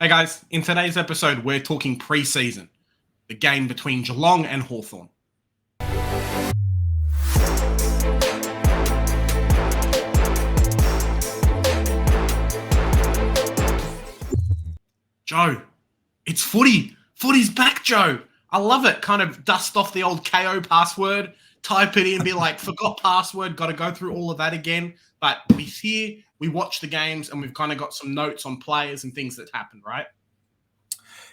Hey guys, in today's episode, we're talking preseason, the game between Geelong and Hawthorn. Joe, it's footy. Footy's back, Joe. I love it. Kind of dust off the old KO password, type it in, be like, forgot password, got to go through all of that again. But we're here, we watch the games, and we've kind of got some notes on players and things that happened, right?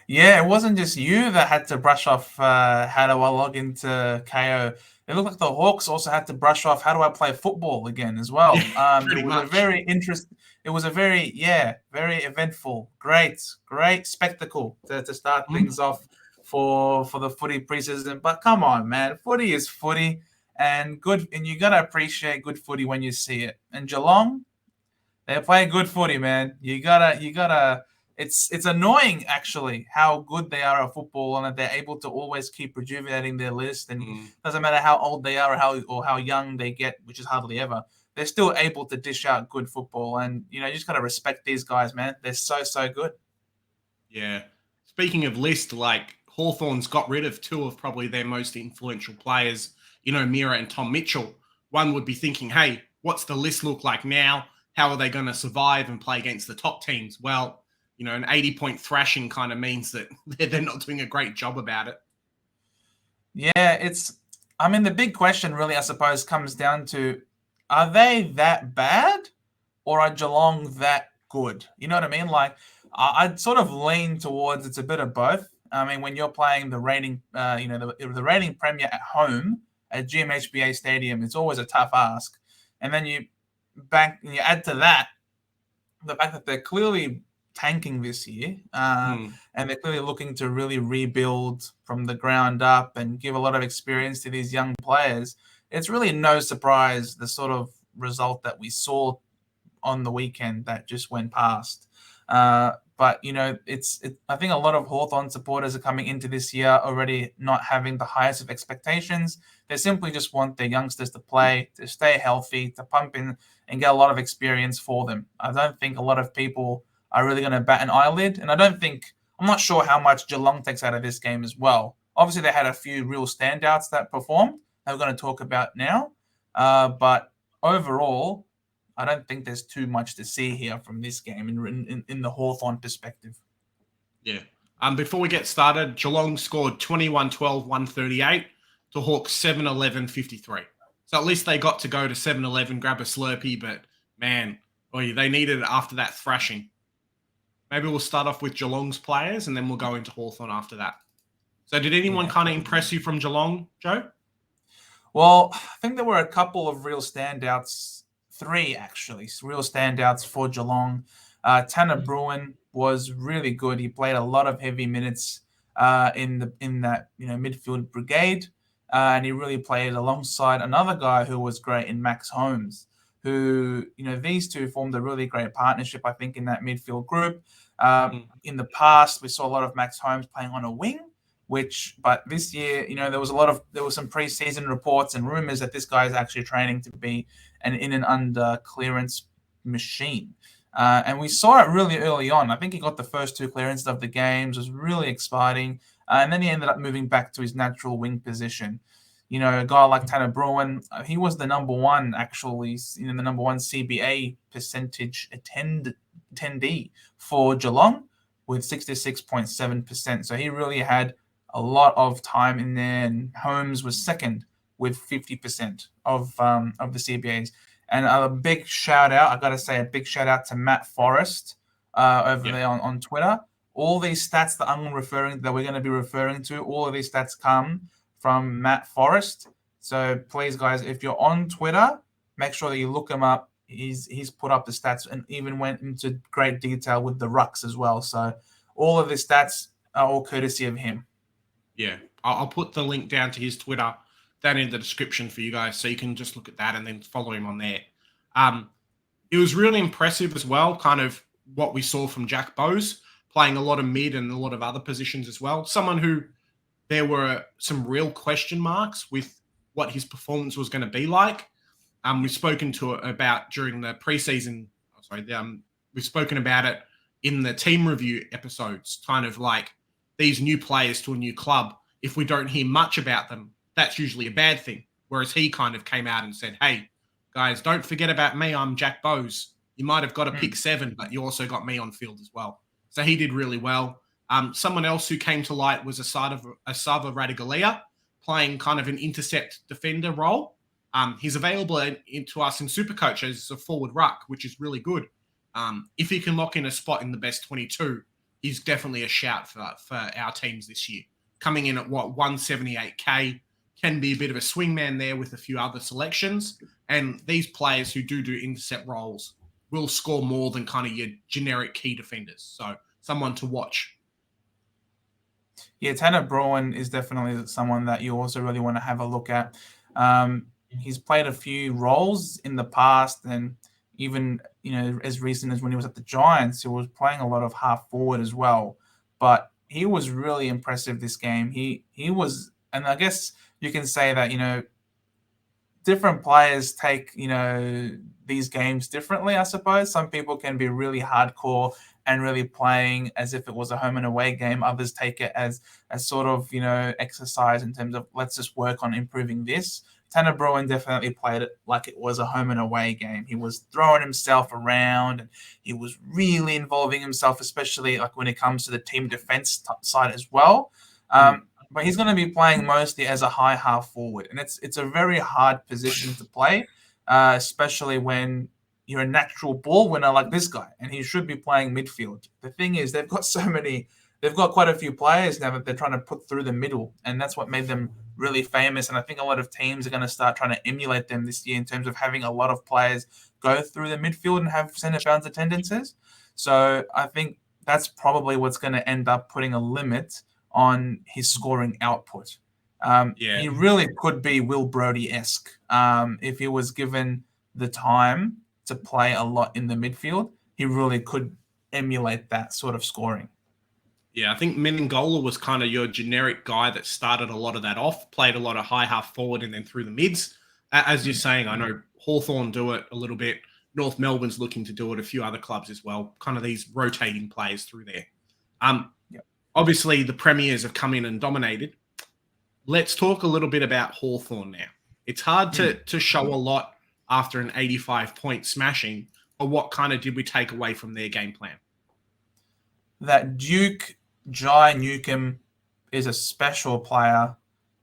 Yeah, it wasn't just you that had to brush off how do I log into KO. It looked like the Hawks also had to brush off how do I play football again as well. Yeah, pretty It was a much. very It was a very eventful, great spectacle to start Mhm. things off for the footy preseason. But come on, man, footy is footy, and good, and you gotta appreciate good footy when you see it. And Geelong, they're playing good footy, man. You gotta. It's annoying actually how good they are at football and that they're able to always keep rejuvenating their list. And Mm. doesn't matter how old they are or how young they get, which is hardly ever. They're still able to dish out good football, and you just gotta respect these guys, man. They're so good. Yeah. Speaking of list, like Hawthorn's got rid of two of probably their most influential players, Mira and Tom Mitchell. One would be thinking, hey, what's the list look like now? How are they going to survive and play against the top teams? Well, an 80-point thrashing kind of means that they're not doing a great job about it. Yeah, I mean, the big question really, I suppose, comes down to, are they that bad or are Geelong that good? You know what I mean? Like, I'd sort of lean towards it's a bit of both. I mean, when you're playing the reigning, the reigning premier at home at GMHBA Stadium, it's always a tough ask. And then you add to that the fact that they're clearly tanking this year, Hmm. and they're clearly looking to really rebuild from the ground up and give a lot of experience to these young players. It's really no surprise the sort of result that we saw on the weekend that just went past. But I think a lot of Hawthorn supporters are coming into this year already not having the highest of expectations. They simply just want their youngsters to play, to stay healthy, to pump in and get a lot of experience for them. I don't think a lot of people are really going to bat an eyelid, and I'm not sure how much Geelong takes out of this game as well. Obviously, they had a few real standouts that performed that we're going to talk about now, but overall, I don't think there's too much to see here from this game in the Hawthorn perspective. Yeah. Before we get started, Geelong scored 21-12, 138 to Hawks 7-11, 53. So at least they got to go to 7-11, grab a Slurpee, but man, boy, they needed it after that thrashing. Maybe we'll start off with Geelong's players and then we'll go into Hawthorn after that. So did anyone Yeah. kind of impress you from Geelong, Joe? Well, I think there were a couple of real standouts, three actually, real standouts for Geelong. Tanner Bruin was really good. He played a lot of heavy minutes in that midfield brigade, and he really played alongside another guy who was great in Max Holmes. Who these two formed a really great partnership, I think, in that midfield group. In the past, we saw a lot of Max Holmes playing on a wing, but this year, there was some preseason reports and rumors that this guy is actually training to be an in and under clearance machine. And we saw it really early on. I think he got the first two clearances of the games. It was really exciting. And then he ended up moving back to his natural wing position. A guy like Tanner Bruin, he was the number one, actually, the number one CBA percentage attendee for Geelong with 66.7%. So he really had a lot of time in there, and Holmes was second with 50% of the CBAs. And a big shout out, I got to say, a big shout out to Matt Forrest over there on Twitter. All these stats that we're going to be referring to, all of these stats come from Matt Forrest. So please, guys, if you're on Twitter, make sure that you look him up. He's put up the stats and even went into great detail with the rucks as well. So all of the stats are all courtesy of him. Yeah, I'll put the link down to his Twitter down in the description for you guys, so you can just look at that and then follow him on there. It was really impressive as well, kind of what we saw from Jack Bowes, playing a lot of mid and a lot of other positions as well. Someone who there were some real question marks with what his performance was going to be like. We've spoken about during the preseason. We've spoken about it in the team review episodes, kind of like these new players to a new club, if we don't hear much about them, that's usually a bad thing. Whereas he kind of came out and said, hey, guys, don't forget about me. I'm Jack Bowes. You might have got a pick 7, but you also got me on field as well. So he did really well. Someone else who came to light was Asava Radigalia, playing kind of an intercept defender role. He's available to us in Supercoach as a forward ruck, which is really good. If he can lock in a spot in the best 22, he's definitely a shout for our teams this year. Coming in at 178k, can be a bit of a swingman there with a few other selections. And these players who do intercept roles will score more than kind of your generic key defenders. So someone to watch. Yeah, Tanner Bruin is definitely someone that you also really want to have a look at. He's played a few roles in the past, and even as recent as when he was at the Giants, he was playing a lot of half forward as well. But he was really impressive this game. He was, and I guess you can say that different players take these games differently. I suppose some people can be really hardcore and really playing as if it was a home and away game. Others take it as sort of exercise in terms of let's just work on improving this. Tanner Bruin definitely played it like it was a home and away game. He was throwing himself around, and he was really involving himself, especially like when it comes to the team defense side as well. But he's going to be playing mostly as a high half forward, and it's a very hard position to play, especially when you're a natural ball winner like this guy, and he should be playing midfield. The thing is, they've got quite a few players now that they're trying to put through the middle, and that's what made them really famous. And I think a lot of teams are going to start trying to emulate them this year in terms of having a lot of players go through the midfield and have centre bounce attendances. So I think that's probably what's going to end up putting a limit on his scoring output. He really could be Will Brodie-esque if he was given the time to play a lot in the midfield. He really could emulate that sort of scoring. Yeah, I think Meningola was kind of your generic guy that started a lot of that off, played a lot of high half forward and then through the mids. As you're saying, I know Hawthorn do it a little bit. North Melbourne's looking to do it, a few other clubs as well, kind of these rotating players through there. Obviously, the Premiers have come in and dominated. Let's talk a little bit about Hawthorn now. It's hard to show a lot after an 85-point smashing, but what kind of did we take away from their game plan? That Duke Jai Newcomb is a special player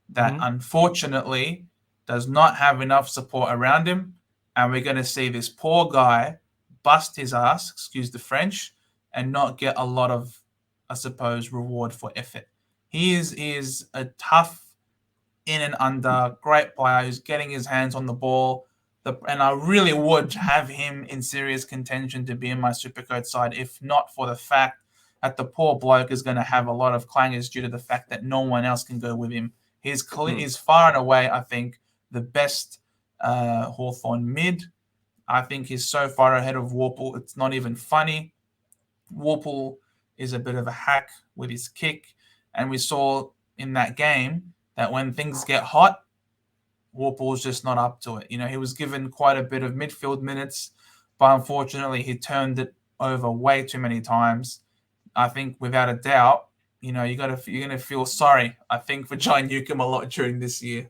that unfortunately does not have enough support around him, and we're going to see this poor guy bust his ass, excuse the French, and not get a lot of, I suppose, reward for effort. He is a tough in and under, great player who's getting his hands on the ball. And I really would have him in serious contention to be in my Supercoach side, if not for the fact that the poor bloke is going to have a lot of clangers due to the fact that no one else can go with him. He's far and away, I think, the best Hawthorn mid. I think he's so far ahead of Warple, it's not even funny. Warple is a bit of a hack with his kick, and we saw in that game that when things get hot, Warple's just not up to it. He was given quite a bit of midfield minutes, but unfortunately he turned it over way too many times. I think without a doubt, you're going to feel sorry, I think, for Jai Newcomb a lot during this year.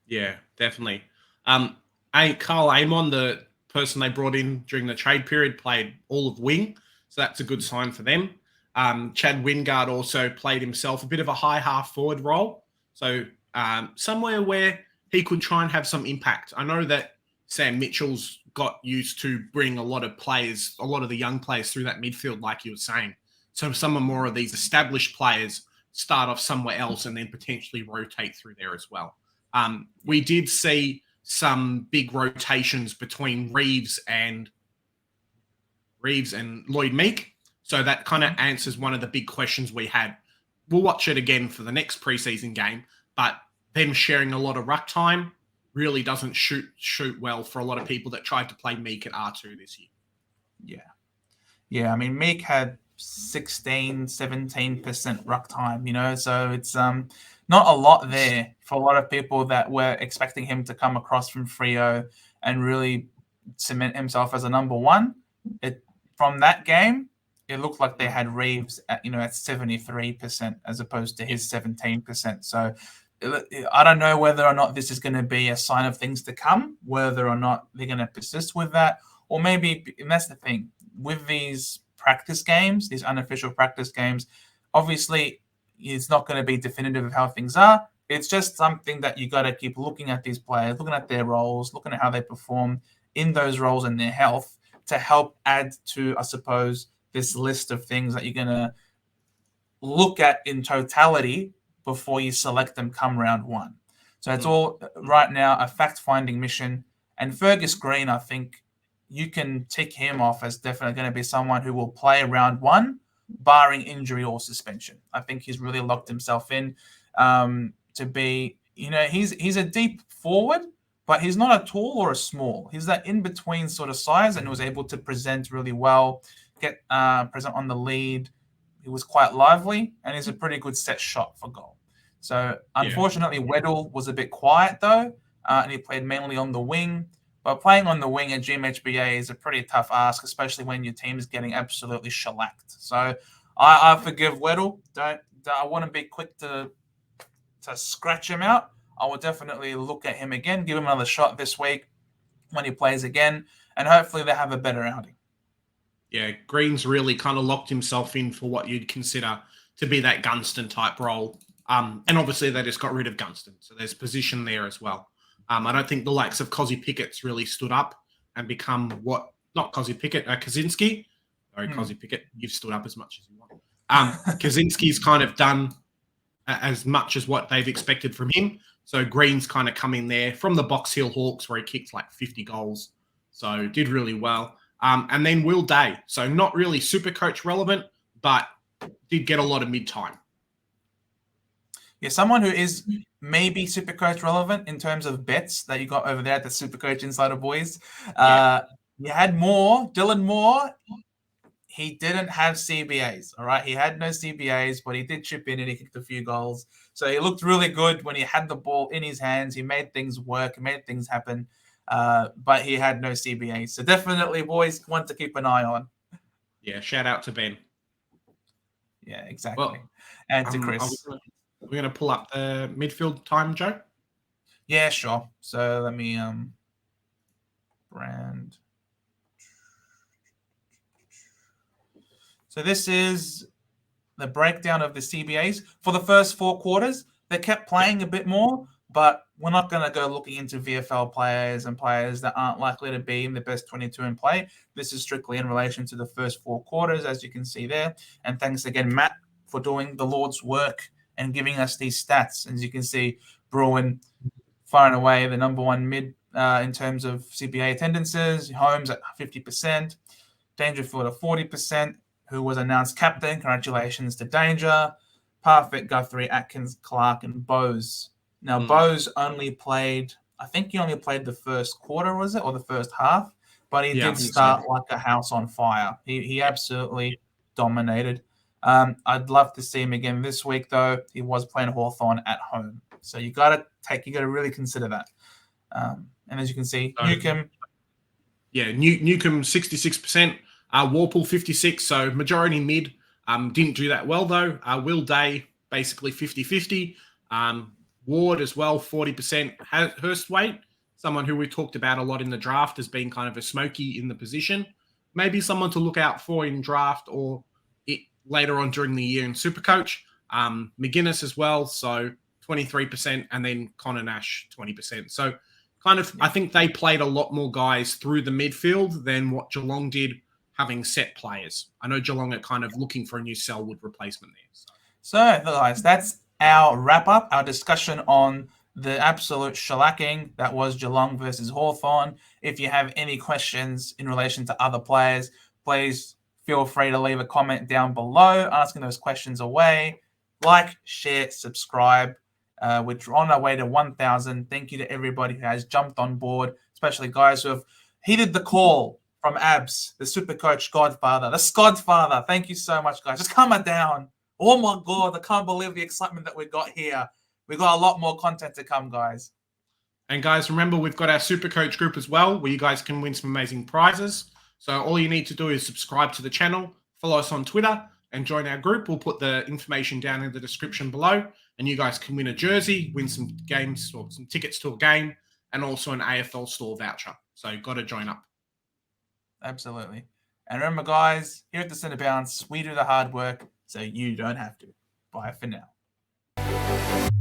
Yeah, definitely. Carl Amon, the person they brought in during the trade period, played all of wing, so that's a good sign for them. Chad Wingard also played himself a bit of a high half forward role, so somewhere where he could try and have some impact. I know that Sam Mitchell's got used to bring a lot of the young players through that midfield, like you were saying. So some more of these established players start off somewhere else and then potentially rotate through there as well. We did see some big rotations between Reeves and Lloyd Meek. So that kind of answers one of the big questions we had. We'll watch it again for the next preseason game, but them sharing a lot of ruck time really doesn't shoot well for a lot of people that tried to play Meek at R2 this year. Yeah. I mean, Meek had 17% ruck time, so it's not a lot there for a lot of people that were expecting him to come across from Freo and really cement himself as a number one. From that game, it looked like they had Reeves at 73% as opposed to his 17%. So I don't know whether or not this is going to be a sign of things to come, whether or not they're going to persist with that, or maybe, and that's the thing with these practice games, these unofficial practice games, obviously it's not going to be definitive of how things are. It's just something that you got to keep looking at these players, looking at their roles, looking at how they perform in those roles and their health to help add to, I suppose, this list of things that you're going to look at in totality before you select them come round one. So it's all right now a fact-finding mission. And Fergus Green, I think you can tick him off as definitely going to be someone who will play round one, barring injury or suspension. I think he's really locked himself in to be, he's a deep forward, but he's not a tall or a small. He's that in-between sort of size and was able to present really well, get present on the lead. He was quite lively and he's a pretty good set shot for goal. So unfortunately, Weddle was a bit quiet though, and he played mainly on the wing. But playing on the wing at GMHBA is a pretty tough ask, especially when your team is getting absolutely shellacked. So I forgive Weddle. I want to be quick to scratch him out. I will definitely look at him again, give him another shot this week when he plays again, and hopefully they have a better outing. Yeah, Green's really kind of locked himself in for what you'd consider to be that Gunston type role. And obviously they just got rid of Gunston, so there's position there as well. I don't think the likes of Cozzy Pickett's really stood up and become not Cozzy Pickett, Kaczynski. Sorry, Cozzy Pickett, you've stood up as much as you want. Kaczynski's kind of done as much as what they've expected from him. So Green's kind of come in there from the Box Hill Hawks where he kicked like 50 goals. So did really well. And then Will Day. So not really Supercoach relevant, but did get a lot of mid-time. Yeah, someone who is maybe Supercoach relevant in terms of bets that you got over there at the Supercoach Insider Boys. You had Dylan Moore. He didn't have CBAs, all right? He had no CBAs, but he did chip in and he kicked a few goals. So he looked really good when he had the ball in his hands. He made things work. He made things happen, but he had no CBAs. So definitely, boys, one to keep an eye on. Yeah, shout out to Ben. Yeah, exactly. Well, and to Chris. We're going to pull up the midfield time, Joe? Yeah, sure. So let me brand. So this is the breakdown of the CBAs. For the first 4 quarters, they kept playing a bit more, but we're not going to go looking into VFL players and players that aren't likely to be in the best 22 in play. This is strictly in relation to the first 4 quarters, as you can see there. And thanks again, Matt, for doing the Lord's work and giving us these stats. As you can see, Bruin far and away the number one mid in terms of CBA attendances. Holmes at 50%, Dangerfield at 40%, who was announced captain. Congratulations to Danger. Parfit, Guthrie, Atkins, Clark, and Bose. Now, Bose only played, I think he only played the first quarter, was it, or the first half? But he did start like a house on fire. He absolutely dominated. I'd love to see him again this week, though. He was playing Hawthorn at home. So you got to really consider that. And as you can see, Newcomb. Yeah, Newcomb 66%, Warple 56%, so majority mid. Didn't do that well, though. Will Day, basically 50-50. Ward as well, 40%. Hurstwaite, someone who we talked about a lot in the draft as being kind of a smoky in the position. Maybe someone to look out for in draft or later on during the year in Supercoach. McGuinness as well, so 23%, and then Connor Nash, 20%. So kind of, I think they played a lot more guys through the midfield than what Geelong did, having set players. I know Geelong are kind of looking for a new Selwood replacement there. So guys, that's our wrap-up, our discussion on the absolute shellacking that was Geelong versus Hawthorn. If you have any questions in relation to other players, please feel free to leave a comment down below, asking those questions away. Like, share, subscribe. We're on our way to 1,000. Thank you to everybody who has jumped on board, especially guys who have heeded the call from Abs, the Supercoach Godfather, the Skodfather. Thank you so much, guys. Just calm it down. Oh, my God. I can't believe the excitement that we got here. We got a lot more content to come, guys. And, guys, remember, we've got our Supercoach group as well, where you guys can win some amazing prizes. So all you need to do is subscribe to the channel, follow us on Twitter and join our group. We'll put the information down in the description below, and you guys can win a jersey, win some games or some tickets to a game, and also an AFL store voucher. So got to join up. Absolutely. And remember, guys, here at the Centre Bounce, we do the hard work so you don't have to. Bye for now.